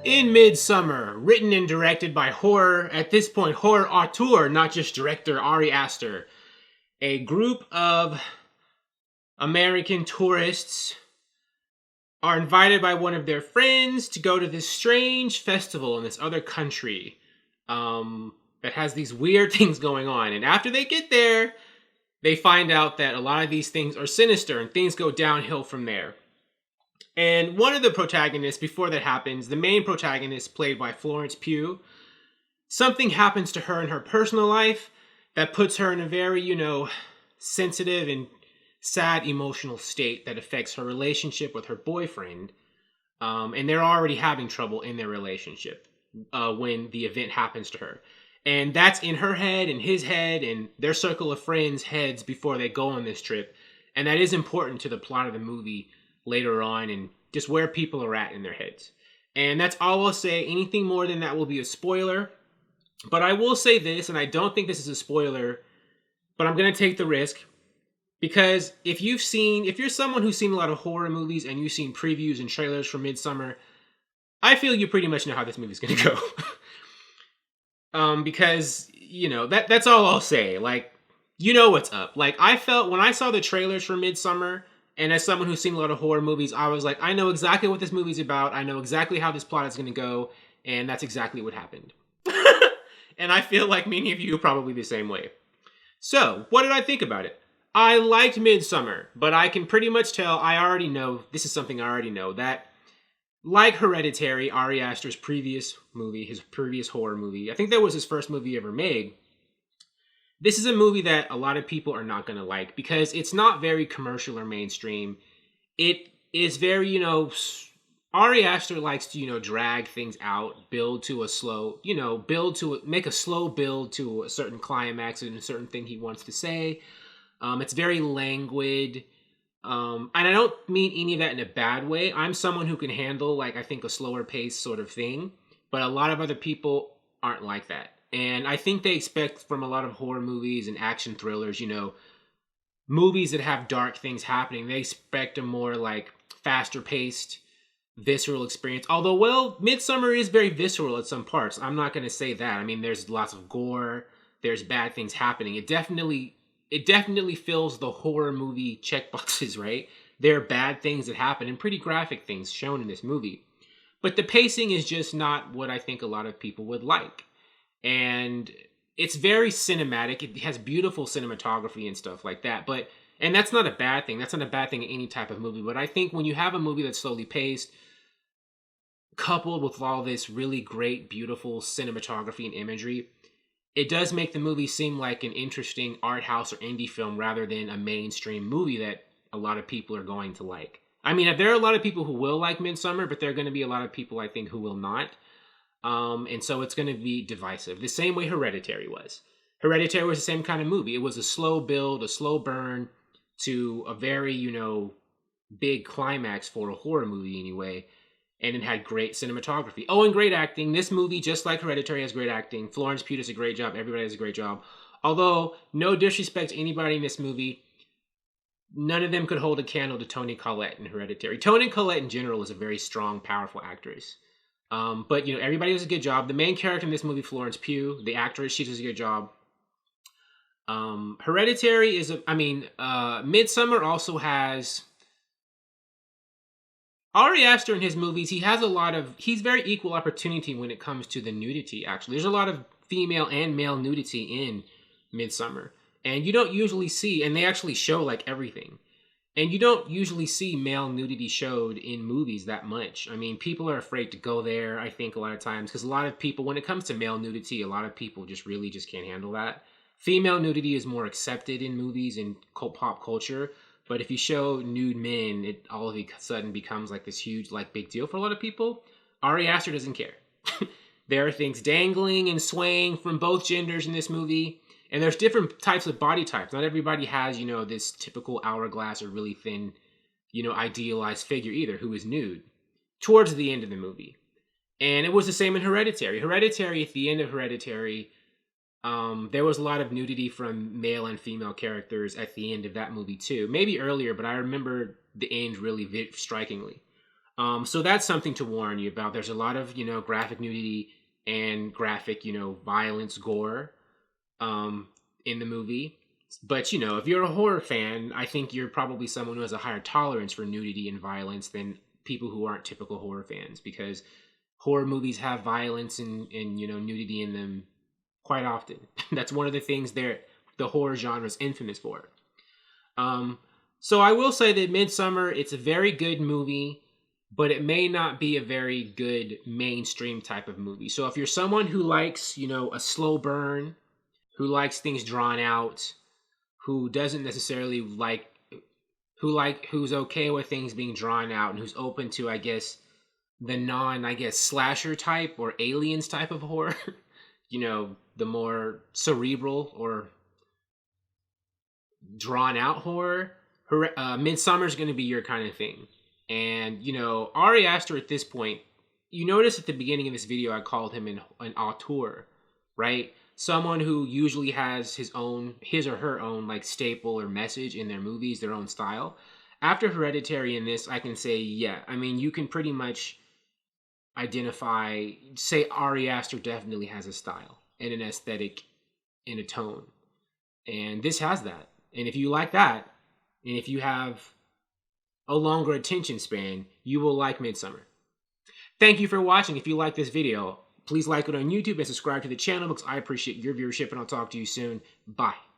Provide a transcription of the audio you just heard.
In Midsommar, written and directed by at this point, horror auteur, not just director, Ari Aster, a group of American tourists are invited by one of their friends to go to this strange festival in this other country that has these weird things going on. And after they get there, they find out that a lot of these things are sinister and things go downhill from there. And one of the protagonists, before that happens, the main protagonist, played by Florence Pugh, something happens to her in her personal life that puts her in a very, sensitive and sad emotional state that affects her relationship with her boyfriend. And they're already having trouble in their relationship when the event happens to her. And that's in her head and his head and their circle of friends' heads before they go on this trip. And that is important to the plot of the movie later on and just where people are at in their heads. And that's all I'll say. Anything more than that will be a spoiler. But I will say this, and I don't think this is a spoiler, but I'm going to take the risk. Because if you're someone who's seen a lot of horror movies and you've seen previews and trailers for Midsommar, I feel you pretty much know how this movie's going to go. Because, that's all I'll say. Like, you know what's up. Like, I felt when I saw the trailers for Midsommar, and as someone who's seen a lot of horror movies, I was like, I know exactly what this movie's about. I know exactly how this plot is going to go. And that's exactly what happened. And I feel like many of you are probably the same way. So, what did I think about it? I liked Midsommar, but I can pretty much tell, I already know, this is something I already know, that like Hereditary, Ari Aster's previous movie, his previous horror movie, I think that was his first movie ever made, this is a movie that a lot of people are not going to like because it's not very commercial or mainstream. It is very, Ari Aster likes to, drag things out, build to a slow, make a slow build to a certain climax and a certain thing he wants to say. It's very languid. And I don't mean any of that in a bad way. I'm someone who can handle, I think a slower pace sort of thing. But a lot of other people aren't like that. And I think they expect from a lot of horror movies and action thrillers, movies that have dark things happening. They expect a more, faster paced, visceral experience. Although, Midsommar is very visceral at some parts. I'm not going to say that. I mean, there's lots of gore. There's bad things happening. It definitely fills the horror movie checkboxes, right? There are bad things that happen and pretty graphic things shown in this movie. But the pacing is just not what I think a lot of people would like. And it's very cinematic. It has beautiful cinematography and stuff like that. And that's not a bad thing. That's not a bad thing in any type of movie. But I think when you have a movie that's slowly paced, coupled with all this really great, beautiful cinematography and imagery, it does make the movie seem like an interesting art house or indie film rather than a mainstream movie that a lot of people are going to like. I mean, there are a lot of people who will like Midsommar, but there are going to be a lot of people, I think, who will not. And so it's going to be divisive. The same way Hereditary was. Hereditary was the same kind of movie. It was a slow build, a slow burn to a very, big climax for a horror movie anyway. And it had great cinematography. Oh, and great acting. This movie, just like Hereditary, has great acting. Florence Pugh does a great job. Everybody does a great job. Although, no disrespect to anybody in this movie, none of them could hold a candle to Toni Collette in Hereditary. Toni Collette in general is a very strong, powerful actress. But, everybody does a good job. The main character in this movie, Florence Pugh, the actress, she does a good job. Hereditary is, Midsommar also has... Ari Aster in his movies, he's very equal opportunity when it comes to the nudity, actually. There's a lot of female and male nudity in Midsommar. And you don't usually see, and they actually show, everything. And you don't usually see male nudity showed in movies that much. I mean, people are afraid to go there, I think, a lot of times. Because a lot of people, when it comes to male nudity, a lot of people just really just can't handle that. Female nudity is more accepted in movies and pop culture. But if you show nude men, it all of a sudden becomes this huge, big deal for a lot of people. Ari Aster doesn't care. There are things dangling and swaying from both genders in this movie. And there's different types of body types. Not everybody has, this typical hourglass or really thin, idealized figure either who is nude towards the end of the movie. And it was the same in Hereditary. At the end of Hereditary, there was a lot of nudity from male and female characters at the end of that movie too. Maybe earlier, but I remember the end really strikingly. So that's something to warn you about. There's a lot of, graphic nudity and graphic, violence, gore in the movie. But, if you're a horror fan, I think you're probably someone who has a higher tolerance for nudity and violence than people who aren't typical horror fans, because horror movies have violence and nudity in them quite often. That's one of the things the horror genre is infamous for. So I will say that Midsommar, it's a very good movie, but it may not be a very good mainstream type of movie. So if you're someone who likes, a slow burn, who likes things drawn out, who doesn't necessarily who's okay with things being drawn out, and who's open to, I guess, the slasher type or aliens type of horror, the more cerebral or drawn out horror, Midsommar is going to be your kind of thing. And, Ari Aster at this point, you notice at the beginning of this video, I called him an auteur, right? Someone who usually has his or her own like staple or message in their movies, their own style. After Hereditary and this, I can say, yeah, I mean, you can pretty much say Ari Aster definitely has a style and an aesthetic and a tone. And this has that. And if you like that, and if you have a longer attention span, you will like Midsommar. Thank you for watching. If you like this video, please like it on YouTube and subscribe to the channel because I appreciate your viewership, and I'll talk to you soon. Bye.